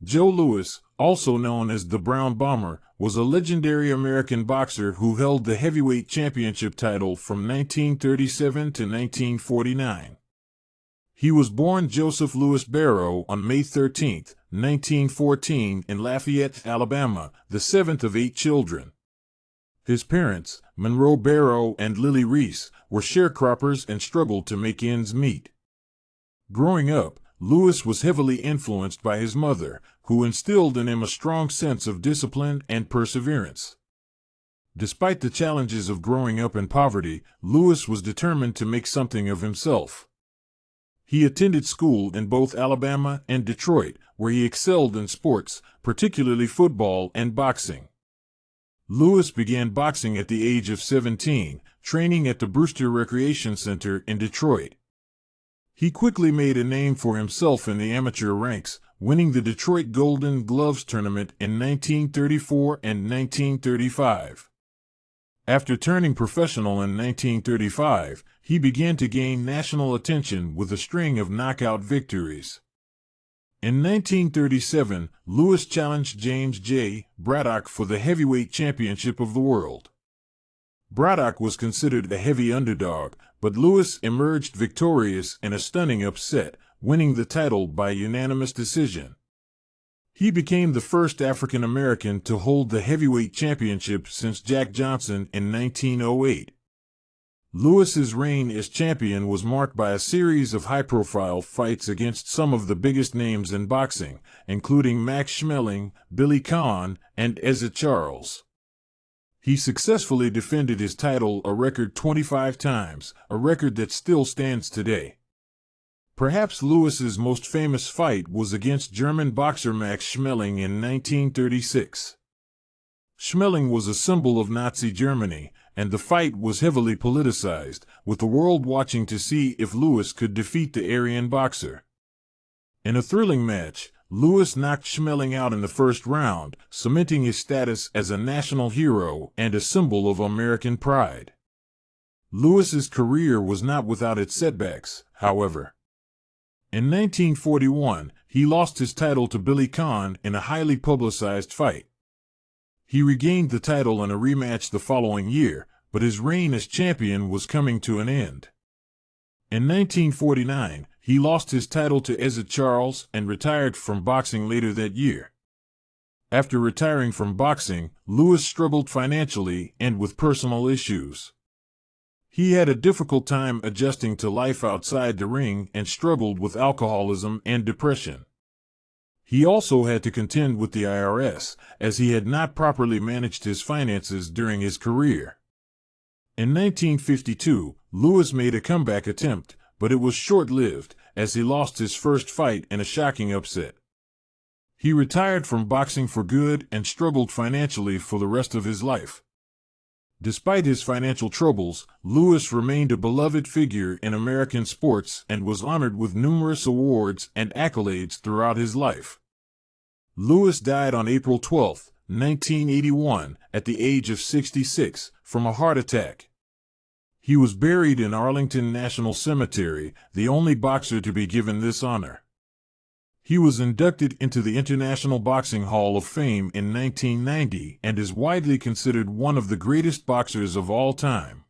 Joe Louis, also known as the Brown Bomber, was a legendary American boxer who held the heavyweight championship title from 1937 to 1949. He was born Joseph Louis Barrow on May 13, 1914, in Lafayette, Alabama, the seventh of 8 children. His parents, Monroe Barrow and Lily Reese, were sharecroppers and struggled to make ends meet. Growing up, Louis was heavily influenced by his mother, who instilled in him a strong sense of discipline and perseverance. Despite the challenges of growing up in poverty, Louis was determined to make something of himself. He attended school in both Alabama and Detroit, where he excelled in sports, particularly football and boxing. Louis began boxing at the age of 17, training at the Brewster Recreation Center in Detroit. He quickly made a name for himself in the amateur ranks, winning the Detroit Golden Gloves tournament in 1934 and 1935. After turning professional in 1935, he began to gain national attention with a string of knockout victories. In 1937, Louis challenged James J. Braddock for the heavyweight championship of the world. Braddock was considered a heavy underdog, but Louis emerged victorious in a stunning upset, winning the title by unanimous decision. He became the first African American to hold the heavyweight championship since Jack Johnson in 1908. Louis's reign as champion was marked by a series of high-profile fights against some of the biggest names in boxing, including Max Schmeling, Billy Conn, and Ezra Charles. He successfully defended his title a record 25 times, a record that still stands today. Perhaps Louis's most famous fight was against German boxer Max Schmeling in 1936. Schmeling was a symbol of Nazi Germany, and the fight was heavily politicized, with the world watching to see if Louis could defeat the Aryan boxer. In a thrilling match, Louis knocked Schmeling out in the first round, cementing his status as a national hero and a symbol of American pride. Louis's career was not without its setbacks, however. In 1941, he lost his title to Billy Conn in a highly publicized fight. He regained the title in a rematch the following year, but his reign as champion was coming to an end. In 1949, he lost his title to Ezra Charles and retired from boxing later that year. After retiring from boxing, Louis struggled financially and with personal issues. He had a difficult time adjusting to life outside the ring and struggled with alcoholism and depression. He also had to contend with the IRS, as he had not properly managed his finances during his career. In 1952, Louis made a comeback attempt, but it was short-lived, as he lost his first fight in a shocking upset. He retired from boxing for good and struggled financially for the rest of his life. Despite his financial troubles, Louis remained a beloved figure in American sports and was honored with numerous awards and accolades throughout his life. Louis died on April 12, 1981, at the age of 66, from a heart attack. He was buried in Arlington National Cemetery, the only boxer to be given this honor. He was inducted into the International Boxing Hall of Fame in 1990 and is widely considered one of the greatest boxers of all time.